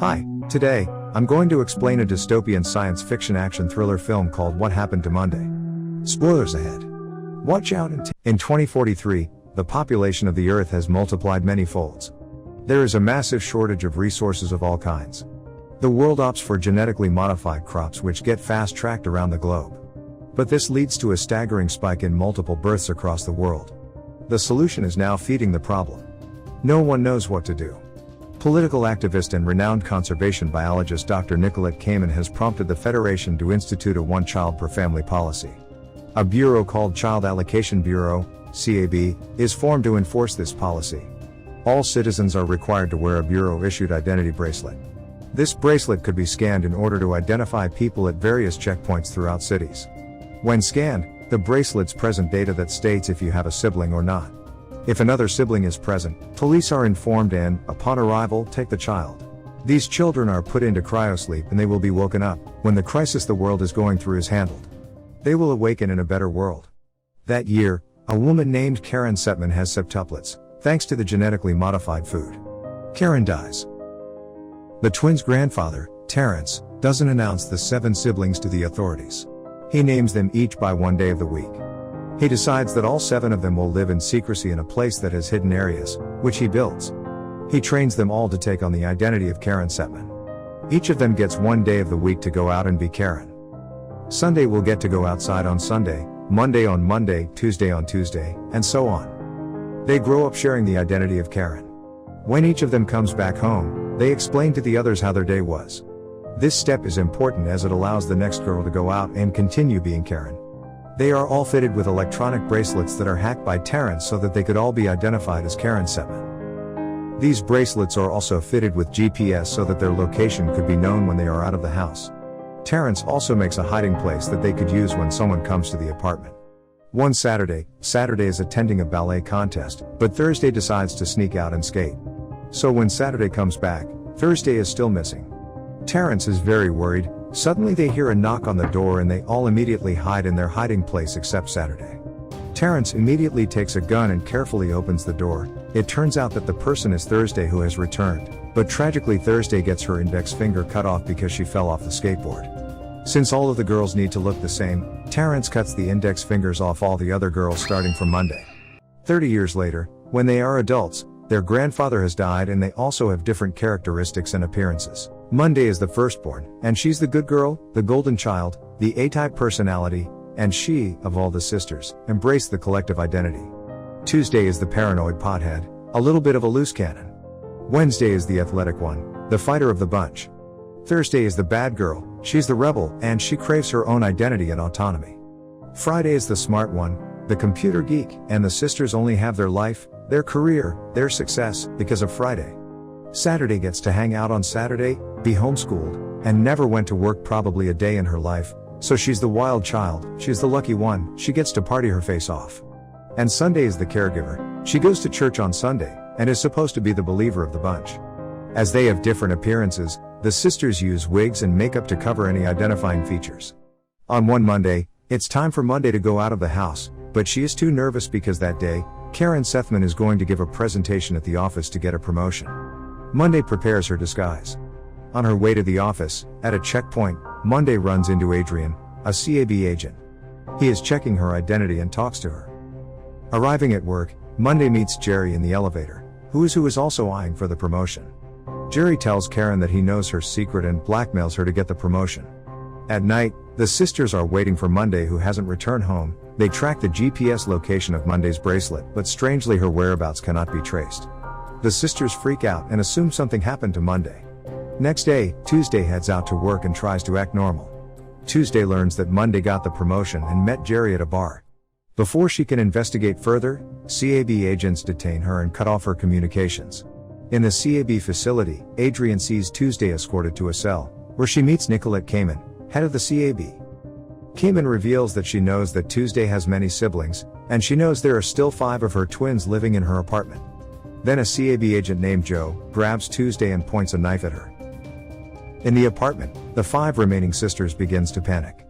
Hi, today, I'm going to explain a dystopian science fiction action thriller film called What Happened to Monday. Spoilers ahead. Watch out in 2043, the population of the Earth has multiplied many folds. There is a massive shortage of resources of all kinds. The world opts for genetically modified crops which get fast-tracked around the globe. But this leads to a staggering spike in multiple births across the world. The solution is now feeding the problem. No one knows what to do. Political activist and renowned conservation biologist Dr. Nicolette Kamen has prompted the Federation to institute a one-child per family policy. A bureau called Child Allocation Bureau, CAB, is formed to enforce this policy. All citizens are required to wear a bureau-issued identity bracelet. This bracelet could be scanned in order to identify people at various checkpoints throughout cities. When scanned, the bracelet's present data that states if you have a sibling or not. If another sibling is present, police are informed and, upon arrival, take the child. These children are put into cryosleep and they will be woken up when the crisis the world is going through is handled. They will awaken in a better world. That year, a woman named Karen Setman has septuplets, thanks to the genetically modified food. Karen dies. The twins' grandfather, Terrence, doesn't announce the 7 siblings to the authorities. He names them each by one day of the week. He decides that all 7 of them will live in secrecy in a place that has hidden areas, which he builds. He trains them all to take on the identity of Karen Setman. Each of them gets one day of the week to go out and be Karen. Sunday will get to go outside on Sunday, Monday on Monday, Tuesday on Tuesday, and so on. They grow up sharing the identity of Karen. When each of them comes back home, they explain to the others how their day was. This step is important as it allows the next girl to go out and continue being Karen. They are all fitted with electronic bracelets that are hacked by Terrence so that they could all be identified as Karen Setman. These bracelets are also fitted with GPS so that their location could be known when they are out of the house. Terrence also makes a hiding place that they could use when someone comes to the apartment. One Saturday is attending a ballet contest, but Thursday decides to sneak out and skate. So when Saturday comes back, Thursday is still missing. Terrence is very worried. Suddenly they hear a knock on the door and they all immediately hide in their hiding place except Saturday. Terrence immediately takes a gun and carefully opens the door. It turns out that the person is Thursday who has returned, but tragically Thursday gets her index finger cut off because she fell off the skateboard. Since all of the girls need to look the same, Terrence cuts the index fingers off all the other girls starting from Monday. 30 years later, when they are adults, their grandfather has died and they also have different characteristics and appearances. Monday is the firstborn, and she's the good girl, the golden child, the A-type personality, and she, of all the sisters, embrace the collective identity. Tuesday is the paranoid pothead, a little bit of a loose cannon. Wednesday is the athletic one, the fighter of the bunch. Thursday is the bad girl, she's the rebel, and she craves her own identity and autonomy. Friday is the smart one, the computer geek, and the sisters only have their life, their career, their success, because of Friday. Saturday gets to hang out on Saturday, be homeschooled, and never went to work probably a day in her life, so she's the wild child, she's the lucky one, she gets to party her face off. And Sunday is the caregiver, she goes to church on Sunday, and is supposed to be the believer of the bunch. As they have different appearances, the sisters use wigs and makeup to cover any identifying features. On one Monday, it's time for Monday to go out of the house, but she is too nervous because that day, Karen Setman is going to give a presentation at the office to get a promotion. Monday prepares her disguise. On her way to the office, at a checkpoint, Monday runs into Adrian, a CAB agent. He is checking her identity and talks to her. Arriving at work, Monday meets Jerry in the elevator, who is also eyeing for the promotion. Jerry tells Karen that he knows her secret and blackmails her to get the promotion. At night, the sisters are waiting for Monday who hasn't returned home. They track the GPS location of Monday's bracelet, but strangely her whereabouts cannot be traced. The sisters freak out and assume something happened to Monday. Next day, Tuesday heads out to work and tries to act normal. Tuesday learns that Monday got the promotion and met Jerry at a bar. Before she can investigate further, CAB agents detain her and cut off her communications. In the CAB facility, Adrian sees Tuesday escorted to a cell, where she meets Nicolette Kamen, head of the CAB. Kamen reveals that she knows that Tuesday has many siblings, and she knows there are still 5 of her twins living in her apartment. Then a CAB agent named Joe grabs Tuesday and points a knife at her. In the apartment, the 5 remaining sisters begins to panic.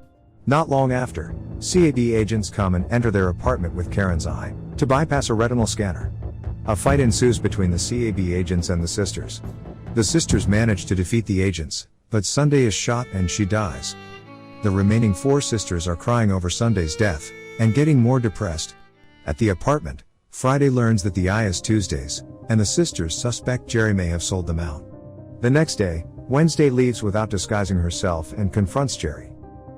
Not long after, CAB agents come and enter their apartment with Karen's eye, to bypass a retinal scanner. A fight ensues between the CAB agents and the sisters. The sisters manage to defeat the agents, but Sunday is shot and she dies. The remaining 4 sisters are crying over Sunday's death, and getting more depressed. At the apartment, Friday learns that the eye is Tuesday's, and the sisters suspect Jerry may have sold them out. The next day, Wednesday leaves without disguising herself and confronts Jerry.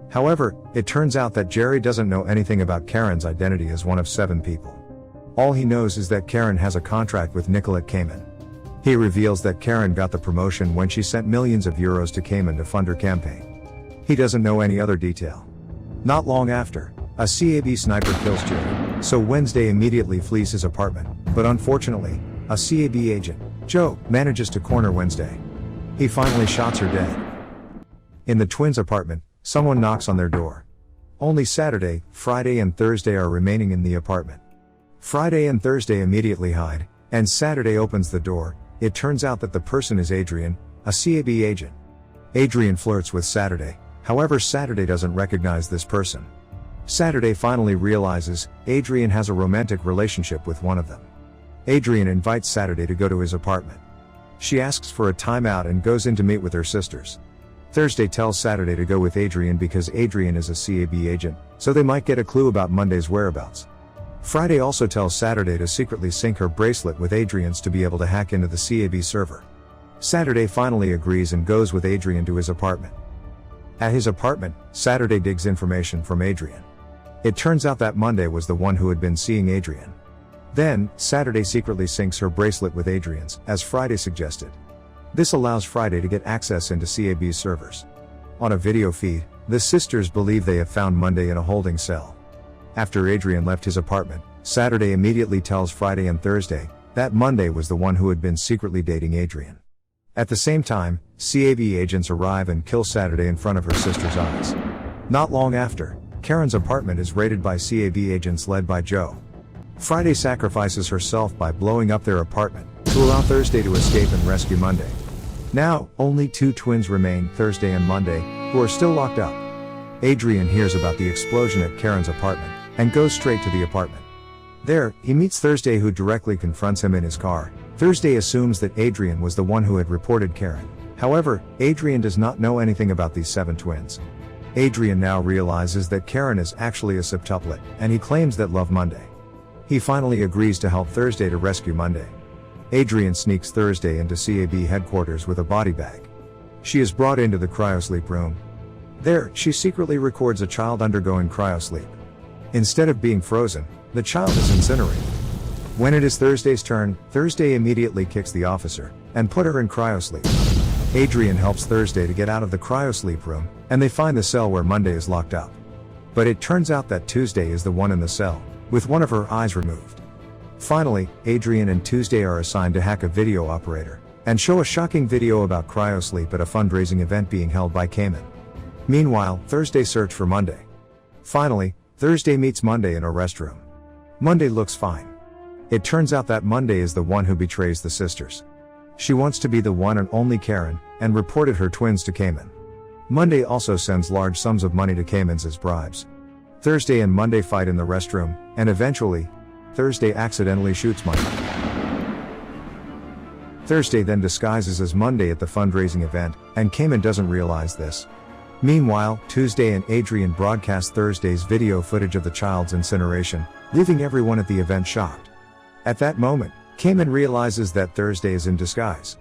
However, it turns out that Jerry doesn't know anything about Karen's identity as one of 7 people. All he knows is that Karen has a contract with Nicolette Cayman. He reveals that Karen got the promotion when she sent millions of euros to Cayman to fund her campaign. He doesn't know any other detail. Not long after, a CAB sniper kills Jerry, so Wednesday immediately flees his apartment, but unfortunately, a CAB agent, Joe, manages to corner Wednesday. He finally shots her dead. In the twins' apartment, someone knocks on their door. Only Saturday, Friday and Thursday are remaining in the apartment. Friday and Thursday immediately hide, and Saturday opens the door. It turns out that the person is Adrian, a CAB agent. Adrian flirts with Saturday, however Saturday doesn't recognize this person. Saturday finally realizes Adrian has a romantic relationship with one of them. Adrian invites Saturday to go to his apartment. She asks for a timeout and goes in to meet with her sisters. Thursday tells Saturday to go with Adrian because Adrian is a CAB agent, so they might get a clue about Monday's whereabouts. Friday also tells Saturday to secretly sync her bracelet with Adrian's to be able to hack into the CAB server. Saturday finally agrees and goes with Adrian to his apartment. At his apartment, Saturday digs information from Adrian. It turns out that Monday was the one who had been seeing Adrian. Then, Saturday secretly syncs her bracelet with Adrian's, as Friday suggested. This allows Friday to get access into CAB's servers. On a video feed, the sisters believe they have found Monday in a holding cell. After Adrian left his apartment, Saturday immediately tells Friday and Thursday that Monday was the one who had been secretly dating Adrian. At the same time, CAB agents arrive and kill Saturday in front of her sister's eyes. Not long after, Karen's apartment is raided by CAB agents led by Joe. Friday sacrifices herself by blowing up their apartment, to allow Thursday to escape and rescue Monday. Now, only 2 twins remain, Thursday and Monday, who are still locked up. Adrian hears about the explosion at Karen's apartment, and goes straight to the apartment. There, he meets Thursday who directly confronts him in his car. Thursday assumes that Adrian was the one who had reported Karen. However, Adrian does not know anything about these 7 twins. Adrian now realizes that Karen is actually a septuplet, and he claims that love Monday. He finally agrees to help Thursday to rescue Monday. Adrian sneaks Thursday into CAB headquarters with a body bag. She is brought into the cryosleep room. There, she secretly records a child undergoing cryosleep. Instead of being frozen, the child is incinerated. When it is Thursday's turn, Thursday immediately kicks the officer, and put her in cryosleep. Adrian helps Thursday to get out of the cryosleep room, and they find the cell where Monday is locked up. But it turns out that Tuesday is the one in the cell, with one of her eyes removed. Finally, Adrian and Tuesday are assigned to hack a video operator, and show a shocking video about cryosleep at a fundraising event being held by Cayman. Meanwhile, Thursday search for Monday. Finally, Thursday meets Monday in a restroom. Monday looks fine. It turns out that Monday is the one who betrays the sisters. She wants to be the one and only Karen, and reported her twins to Cayman. Monday also sends large sums of money to Cayman's as bribes. Thursday and Monday fight in the restroom, and eventually, Thursday accidentally shoots Monday. Thursday then disguises as Monday at the fundraising event, and Cayman doesn't realize this. Meanwhile, Tuesday and Adrian broadcast Thursday's video footage of the child's incineration, leaving everyone at the event shocked. At that moment, Cayman realizes that Thursday is in disguise.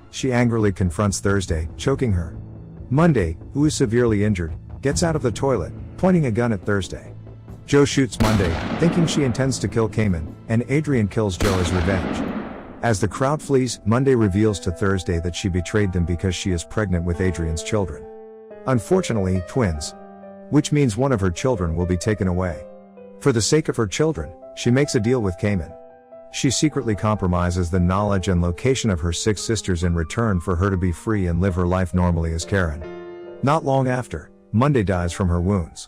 She angrily confronts Thursday, choking her. Monday, who is severely injured, gets out of the toilet, pointing a gun at Thursday. Joe shoots Monday, thinking she intends to kill Cayman, and Adrian kills Joe as revenge. As the crowd flees, Monday reveals to Thursday that she betrayed them because she is pregnant with Adrian's children. Unfortunately, twins. Which means one of her children will be taken away. For the sake of her children, she makes a deal with Cayman. She secretly compromises the knowledge and location of her 6 sisters in return for her to be free and live her life normally as Karen. Not long after, Monday dies from her wounds.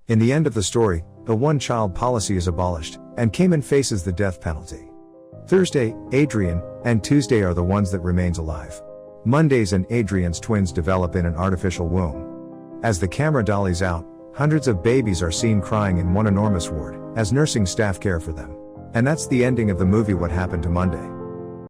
In the end of the story, the one-child policy is abolished, and Cayman faces the death penalty. Thursday, Adrian, and Tuesday are the ones that remains alive. Monday's and Adrian's twins develop in an artificial womb. As the camera dollies out, hundreds of babies are seen crying in one enormous ward, as nursing staff care for them. And that's the ending of the movie What Happened to Monday.